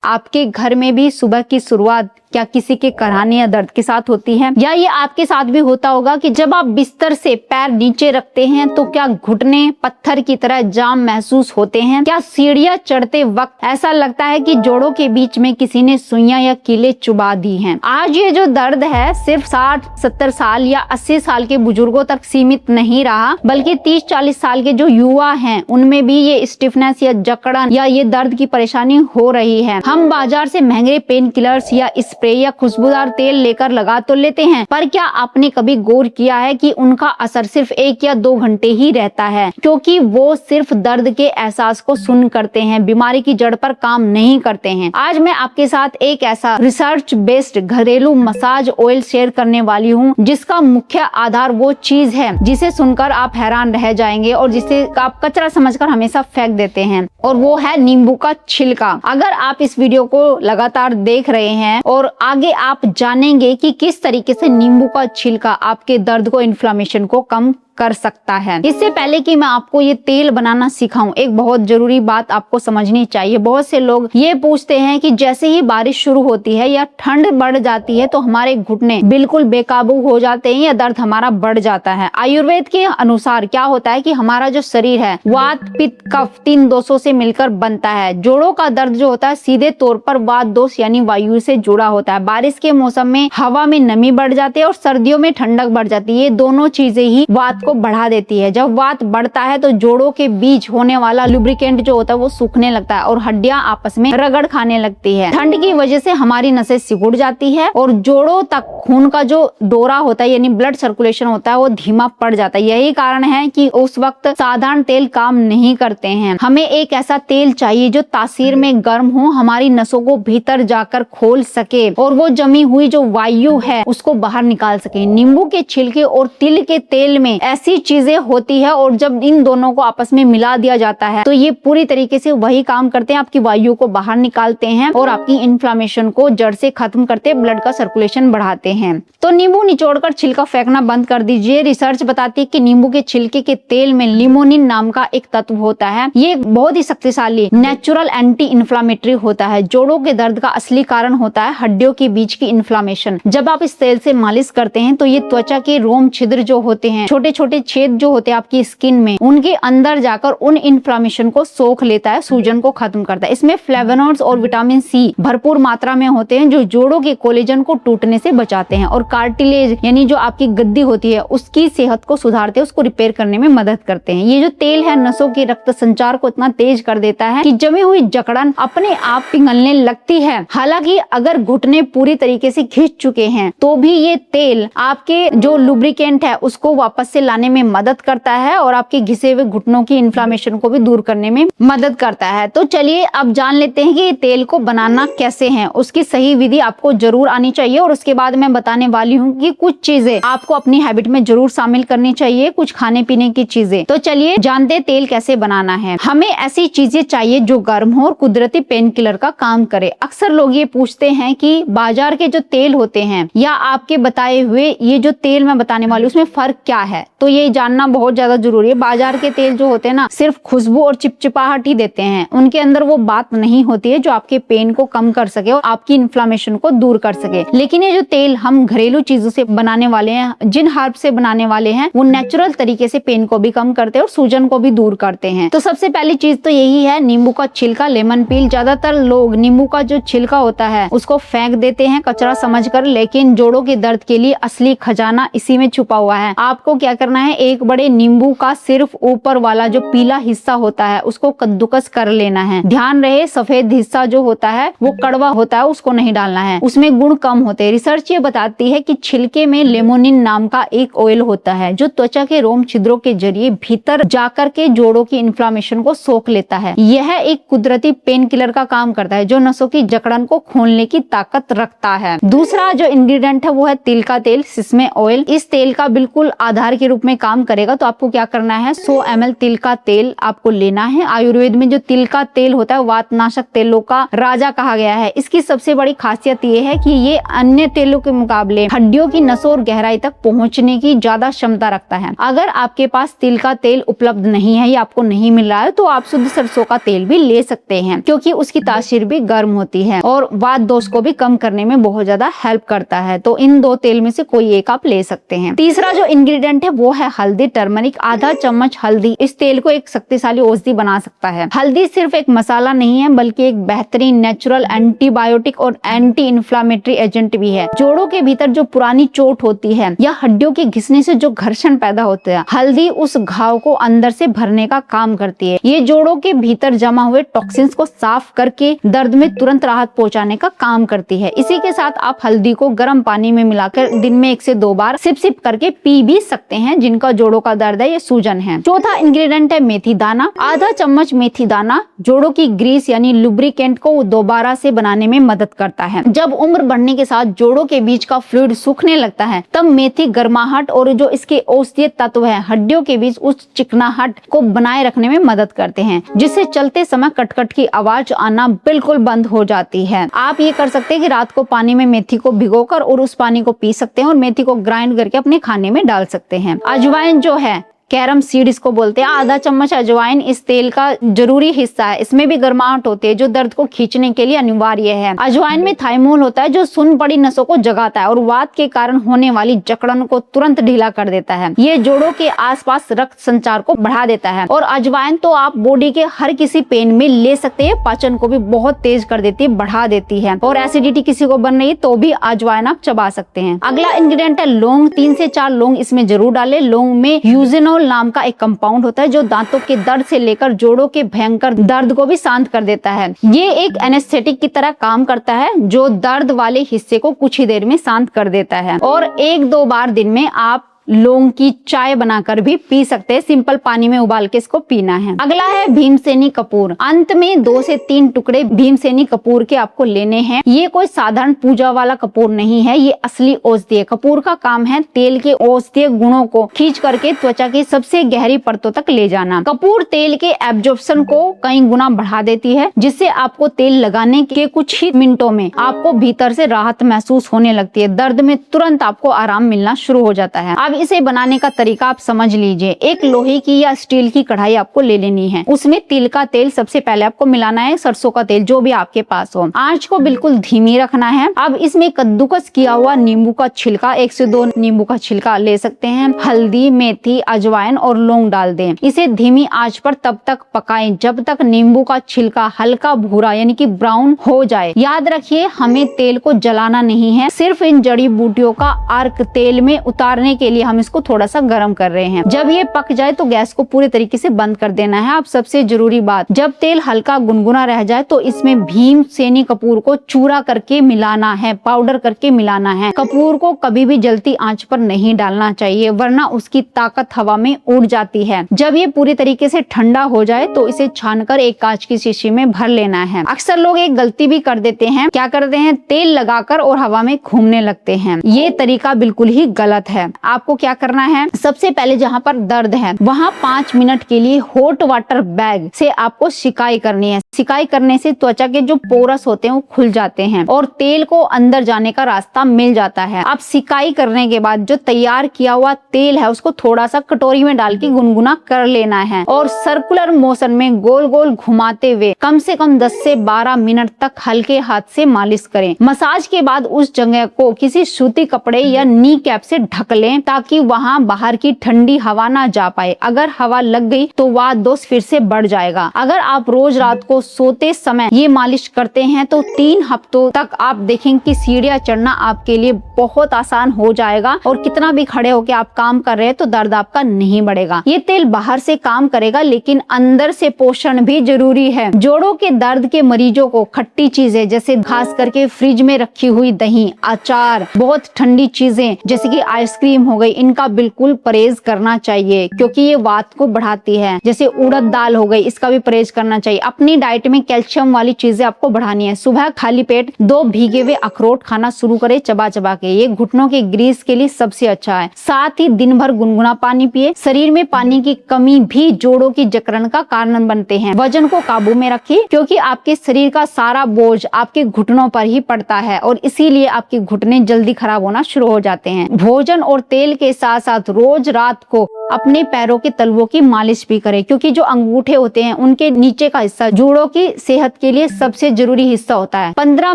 आपके घर में भी सुबह की शुरुआत क्या किसी के कराहने या दर्द के साथ होती है? या ये आपके साथ भी होता होगा कि जब आप बिस्तर से पैर नीचे रखते हैं तो क्या घुटने पत्थर की तरह जाम महसूस होते हैं? क्या सीढ़ियां चढ़ते वक्त ऐसा लगता है कि जोड़ों के बीच में किसी ने सुइयां या कीले चुबा दी हैं? आज ये जो दर्द है सिर्फ 60-70 साल या 80 साल के बुजुर्गों तक सीमित नहीं रहा, बल्कि 30-40 साल के जो युवा हैं उनमें भी ये स्टिफनेस या जकड़न या ये दर्द की परेशानी हो रही है। हम बाजार से महंगे पेन किलर्स या स्प्रे या खुशबूदार तेल लेकर लगा तो लेते हैं, पर क्या आपने कभी गौर किया है कि उनका असर सिर्फ 1 या 2 घंटे ही रहता है, क्योंकि वो सिर्फ दर्द के एहसास को सुन करते हैं, बीमारी की जड़ पर काम नहीं करते हैं। आज मैं आपके साथ एक ऐसा रिसर्च बेस्ड घरेलू मसाज ऑयल शेयर करने वाली हूँ जिसका मुख्य आधार वो चीज है जिसे सुनकर आप हैरान रह जाएंगे और जिसे आप कचरा समझकर हमेशा फेंक देते हैं, और वो है नींबू का छिलका। अगर आप इस वीडियो को लगातार देख रहे हैं और आगे आप जानेंगे कि किस तरीके से नींबू का छिलका आपके दर्द को, इन्फ्लेमेशन को कम कर सकता है। इससे पहले कि मैं आपको ये तेल बनाना सिखाऊं, एक बहुत जरूरी बात आपको समझनी चाहिए। बहुत से लोग ये पूछते हैं कि जैसे ही बारिश शुरू होती है या ठंड बढ़ जाती है तो हमारे घुटने बिल्कुल बेकाबू हो जाते हैं या दर्द हमारा बढ़ जाता है। आयुर्वेद के अनुसार क्या होता है कि हमारा जो शरीर है वात पित्त कफ 3 दोषों से मिलकर बनता है। जोड़ों का दर्द जो होता है सीधे तौर पर वात दोष यानी वायु से जुड़ा होता है। बारिश के मौसम में हवा में नमी बढ़ जाती है और सर्दियों में ठंडक बढ़ जाती है। ये दोनों चीजें ही वात को बढ़ा देती है। जब वात बढ़ता है तो जोड़ों के बीच होने वाला लुब्रिकेंट जो होता है वो सूखने लगता है और हड्डियां आपस में रगड़ खाने लगती है। ठंड की वजह से हमारी नसें सिकुड़ जाती है और जोड़ों तक खून का जो दौरा होता है यानी ब्लड सर्कुलेशन होता है वो धीमा पड़ जाता है। यही कारण है कि उस वक्त साधारण तेल काम नहीं करते हैं। हमें एक ऐसा तेल चाहिए जो तासीर में गर्म हो, हमारी नसों को भीतर जाकर खोल सके और वो जमी हुई जो वायु है उसको बाहर निकाल सके। नींबू के छिलके और तिल के तेल में ऐसी चीजें होती है और जब इन दोनों को आपस में मिला दिया जाता है तो ये पूरी तरीके से वही काम करते हैं, आपकी वायु को बाहर निकालते हैं और आपकी इन्फ्लेमेशन को जड़ से खत्म करते, ब्लड का सर्कुलेशन बढ़ाते हैं। तो नींबू निचोड़कर छिलका फेंकना बंद कर दीजिए। रिसर्च बताती है कि नींबू के छिलके के तेल में लिमोनिन नाम का एक तत्व होता है। ये बहुत ही शक्तिशाली नेचुरल एंटी इन्फ्लामेटरी होता है। जोड़ों के दर्द का असली कारण होता है हड्डियों के बीच की इन्फ्लामेशन। जब आप इस तेल से मालिश करते हैं तो ये त्वचा के रोम छिद्र जो होते हैं, छोटे छोटे छेद जो होते हैं आपकी स्किन में, उनके अंदर जाकर उन इन्फ्लेमेशन को सोख लेता है, सूजन को खत्म करता है। इसमें फ्लेवोनॉइड्स और विटामिन सी भरपूर मात्रा में होते हैं जो जोड़ों के कोलेजन को टूटने से बचाते हैं और कार्टिलेज यानी जो आपकी गद्दी होती है उसकी सेहत को सुधारते हैं, उसको रिपेयर करने में मदद करते हैं। ये जो तेल है नसों के रक्त संचार को इतना तेज कर देता है कि जमी हुई जकड़न अपने आप पिघलने लगती है। हालांकि अगर घुटने पूरी तरीके से खिंच चुके हैं तो भी ये तेल आपके जो लुब्रिकेंट है उसको वापस से लाने में मदद करता है और आपके घिसे हुए घुटनों की इन्फ्लेमेशन को भी दूर करने में मदद करता है। तो चलिए अब जान लेते हैं कि ये तेल को बनाना कैसे है। उसकी सही विधि आपको जरूर आनी चाहिए और उसके बाद मैं बताने वाली हूँ कि कुछ चीजें आपको अपनी हैबिट में जरूर शामिल करनी चाहिए, कुछ खाने पीने की चीजें। तो चलिए जानते हैं तेल कैसे बनाना है। हमें ऐसी चीजें चाहिए जो गर्म हो और कुदरती पेन किलर का काम करे। अक्सर लोग ये पूछते हैं कि बाजार के जो तेल होते हैं या आपके बताए हुए ये जो तेल मैं बताने वाली हूँ उसमें फर्क क्या है, तो ये जानना बहुत ज्यादा जरूरी है। बाजार के तेल जो होते हैं ना सिर्फ खुशबू और चिपचिपाहट ही देते हैं, उनके अंदर वो बात नहीं होती है जो आपके पेन को कम कर सके और आपकी इन्फ्लेमेशन को दूर कर सके। लेकिन ये जो तेल हम घरेलू चीजों से बनाने वाले हैं, जिन हर्ब से बनाने वाले हैं, वो नेचुरल तरीके से पेन को भी कम करते हैं और सूजन को भी दूर करते हैं। तो सबसे पहली चीज तो यही है नींबू का छिलका, लेमन पील। ज्यादातर लोग नींबू का जो छिलका होता है उसको फेंक देते हैं कचरा समझकर, लेकिन जोड़ों के दर्द के लिए असली खजाना इसी में छुपा हुआ है। आपको क्या करना है, एक बड़े नींबू का सिर्फ ऊपर वाला जो पीला हिस्सा होता है उसको कद्दूकस कर लेना है। ध्यान रहे सफेद हिस्सा जो होता है वो कड़वा होता है, उसको नहीं डालना है, उसमें गुण कम होते हैं। रिसर्च ये बताती है कि छिलके में लेमोनिन नाम का एक ऑयल होता है जो त्वचा के रोम छिद्रों के जरिए भीतर जाकर के जोड़ों की इन्फ्लेमेशन को सोख लेता है। यह एक कुदरती पेन किलर का काम करता है जो नसों की जकड़न को खोलने की ताकत रखता है। दूसरा जो इंग्रेडिएंट है वो है तिल का तेल, सिसमे ऑयल। इस तेल का बिल्कुल आधार के रूप रूप में काम करेगा। तो आपको क्या करना है, 100 ml तिल का तेल आपको लेना है। आयुर्वेद में जो तिल का तेल होता है वातनाशक तेलों का राजा कहा गया है। इसकी सबसे बड़ी खासियत ये है कि ये अन्य तेलों के मुकाबले हड्डियों की नसों और गहराई तक पहुंचने की ज्यादा क्षमता रखता है। अगर आपके पास तिल का तेल उपलब्ध नहीं है या आपको नहीं मिल रहा है तो आप शुद्ध सरसों का तेल भी ले सकते हैं, क्योंकि उसकी तासीर भी गर्म होती है और वात दोष को भी कम करने में बहुत ज्यादा हेल्प करता है। तो इन दो तेल में से कोई एक आप ले सकते हैं। तीसरा जो इंग्रेडिएंट है वो है हल्दी, टर्मरिक। आधा चम्मच हल्दी इस तेल को एक शक्तिशाली औषधि बना सकता है। हल्दी सिर्फ एक मसाला नहीं है बल्कि एक बेहतरीन नेचुरल एंटीबायोटिक और एंटी इन्फ्लामेटरी एजेंट भी है। जोड़ों के भीतर जो पुरानी चोट होती है या हड्डियों के घिसने से जो घर्षण पैदा होता है, हल्दी उस घाव को अंदर से भरने का काम करती है। ये जोड़ों के भीतर जमा हुए टॉक्सिन्स को साफ करके दर्द में तुरंत राहत पहुंचाने का काम करती है। इसी के साथ आप हल्दी को गर्म पानी में मिलाकर दिन में 1 से 2 बार सिप सिप करके पी भी सकते हैं, जिनका जोड़ों का दर्द है या सूजन है। चौथा इंग्रेडिएंट है मेथी दाना। आधा चम्मच मेथी दाना जोड़ों की ग्रीस यानी लुब्रिकेंट को दोबारा से बनाने में मदद करता है। जब उम्र बढ़ने के साथ जोड़ों के बीच का फ्लूइड सूखने लगता है तब मेथी गर्माहट और जो इसके औषधीय तत्व है हड्डियों के बीच उस चिकनाहट को बनाए रखने में मदद करते हैं, जिससे चलते समय कटकट की आवाज आना बिल्कुल बंद हो जाती है। आप ये कर सकते हैं कि रात को पानी में मेथी को भिगोकर और उस पानी को पी सकते हैं और मेथी को ग्राइंड करके अपने खाने में डाल सकते हैं। अजवाइन जो है, कैरम सीड इसको बोलते हैं, आधा चम्मच अजवाइन इस तेल का जरूरी हिस्सा है। इसमें भी गर्माहट होती है जो दर्द को खींचने के लिए अनिवार्य है। अजवाइन में थाइमोल होता है जो सुन पड़ी नसों को जगाता है और वात के कारण होने वाली जकड़न को तुरंत ढीला कर देता है। ये जोड़ों के आसपास रक्त संचार को बढ़ा देता है। और अजवाइन तो आप बॉडी के हर किसी पेन में ले सकते हैं, पाचन को भी बहुत तेज कर देती है, बढ़ा देती है। और एसिडिटी किसी को बन रही है तो भी अजवाइन आप चबा सकते हैं। अगला इंग्रेडिएंट है लौंग। 3 से 4 लौंग इसमें जरूर डालें। लौंग में यूजेनोल नाम का एक कंपाउंड होता है जो दांतों के दर्द से लेकर जोड़ों के भयंकर दर्द को भी शांत कर देता है। ये एक एनेस्थेटिक की तरह काम करता है जो दर्द वाले हिस्से को कुछ ही देर में शांत कर देता है। और 1-2 बार दिन में आप लौंग की चाय बनाकर भी पी सकते हैं। सिंपल पानी में उबाल के इसको पीना है। अगला है भीमसेनी कपूर। अंत में 2 से 3 टुकड़े भीमसेनी कपूर के आपको लेने हैं। ये कोई साधारण पूजा वाला कपूर नहीं है, ये असली औषधि है। कपूर का काम है तेल के औषधीय गुणों को खींच करके त्वचा की सबसे गहरी परतों तक ले जाना। कपूर तेल के एब्जॉर्प्शन को कई गुना बढ़ा देती है, जिससे आपको तेल लगाने के कुछ ही मिनटों में आपको भीतर से राहत महसूस होने लगती है। दर्द में तुरंत आपको आराम मिलना शुरू हो जाता है। अब इसे बनाने का तरीका आप समझ लीजिए। एक लोहे की या स्टील की कढ़ाई आपको ले लेनी है। उसमें तिल का तेल सबसे पहले आपको मिलाना है, सरसों का तेल जो भी आपके पास हो। आंच को बिल्कुल धीमी रखना है। अब इसमें कद्दूकस किया हुआ नींबू का छिलका, 1 से 2 नींबू का छिलका ले सकते हैं। हल्दी, मेथी, अजवाइन और लौंग डाल दें। इसे धीमी आंच पर तब तक पकाएं जब तक नींबू का छिलका हल्का भूरा यानी कि ब्राउन हो जाए। याद रखिए हमें तेल को जलाना नहीं है, सिर्फ इन जड़ी बूटियों का अर्क तेल में उतारने के लिए हम इसको थोड़ा सा गर्म कर रहे हैं। जब ये पक जाए तो गैस को पूरे तरीके से बंद कर देना है। अब सबसे जरूरी बात, जब तेल हल्का गुनगुना रह जाए तो इसमें भीमसेनी कपूर को चूरा करके मिलाना है, पाउडर करके मिलाना है। कपूर को कभी भी जलती आंच पर नहीं डालना चाहिए वरना उसकी ताकत हवा में उड़ जाती है। जब ये पूरी तरीके से ठंडा हो जाए तो इसे छानकर एक कांच की शीशी में भर लेना है। अक्सर लोग एक गलती भी कर देते हैं, क्या करते हैं, तेल लगाकर और हवा में घूमने लगते हैं। ये तरीका बिल्कुल ही गलत है। आपको क्या करना है, सबसे पहले जहाँ पर दर्द है वहाँ 5 मिनट के लिए हॉट वाटर बैग से आपको सिकाई करनी है। सिकाई करने से त्वचा के जो पोरस होते हैं वो खुल जाते हैं और तेल को अंदर जाने का रास्ता मिल जाता है। अब सिकाई करने के बाद जो तैयार किया हुआ तेल है उसको थोड़ा सा कटोरी में डाल के गुनगुना कर लेना है और सर्कुलर मोशन में गोल गोल घुमाते हुए कम से कम 10 से 12 मिनट तक हल्के हाथ से मालिश करें। मसाज के बाद उस जगह को किसी सूती कपड़े या नी कैप से ढक लें ताकि वहाँ बाहर की ठंडी हवा ना जा पाए। अगर हवा लग गई तो वात दोष फिर से बढ़ जाएगा। अगर आप रोज रात को सोते समय ये मालिश करते हैं तो 3 हफ्तों तक आप देखेंगे कि सीढ़ियाँ चढ़ना आपके लिए बहुत आसान हो जाएगा और कितना भी खड़े होकर आप काम कर रहे हैं तो दर्द आपका नहीं बढ़ेगा। ये तेल बाहर से काम करेगा लेकिन अंदर से पोषण भी जरूरी है। जोड़ों के दर्द के मरीजों को खट्टी चीजें जैसे खास करके फ्रिज में रखी हुई दही, अचार, बहुत ठंडी चीजें जैसे कि आइसक्रीम हो गई गई, इनका बिल्कुल परहेज करना चाहिए क्योंकि ये वात को बढ़ाती है। जैसे उड़द दाल हो गई, इसका भी परहेज करना चाहिए। अपनी डाइट में कैल्शियम वाली चीजें आपको बढ़ानी है। सुबह खाली पेट 2 भीगे हुए अखरोट खाना शुरू करें चबा चबा के, ये घुटनों के ग्रीस के लिए सबसे अच्छा है। साथ ही दिन भर गुनगुना पानी पिए। शरीर में पानी की कमी भी जोड़ों की जकड़न का कारण बनते हैं। वजन को काबू में रखिए क्योंकि आपके शरीर का सारा बोझ आपके घुटनों पर ही पड़ता है और इसीलिए आपके घुटने जल्दी खराब होना शुरू हो जाते हैं। भोजन और तेल के साथ साथ रोज रात को अपने पैरों के तलवों की मालिश भी करें क्योंकि जो अंगूठे होते हैं उनके नीचे का हिस्सा जोड़ों की सेहत के लिए सबसे जरूरी हिस्सा होता है। 15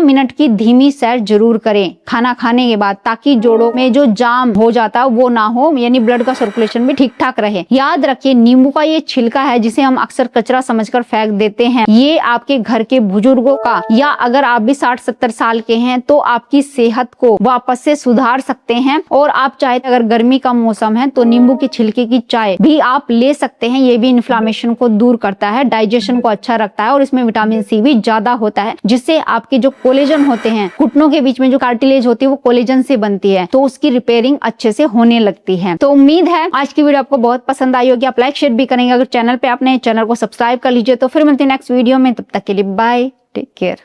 मिनट की धीमी सैर जरूर करें खाना खाने के बाद, ताकि जोड़ों में जो जाम हो जाता है वो ना हो, यानी ब्लड का सर्कुलेशन भी ठीक ठाक रहे। याद रखिए, नींबू का ये छिलका है जिसे हम अक्सर कचरा समझकर फेंक देते हैं, ये आपके घर के बुजुर्गों का या अगर आप भी 60-70 साल के हैं तो आपकी सेहत को वापस से सुधार सकते हैं। और आप चाहे अगर गर्मी का मौसम है तो नींबू के छिलके की चाय भी आप ले सकते हैं। ये भी इन्फ्लामेशन को दूर करता है, डाइजेशन को अच्छा रखता है और इसमें विटामिन सी भी ज्यादा होता है, जिससे आपके जो कोलेजन होते हैं, घुटनों के बीच में जो कार्टिलेज होती है वो कोलेजन से बनती है, तो उसकी रिपेयरिंग अच्छे से होने लगती है। तो उम्मीद है आज की वीडियो आपको बहुत पसंद आई होगी। आप लाइक शेयर भी करेंगे। अगर चैनल पे आपने चैनल को सब्सक्राइब कर लीजिए। तो फिर मिलते हैं नेक्स्ट वीडियो में, तब तक के लिए बाय, टेक केयर।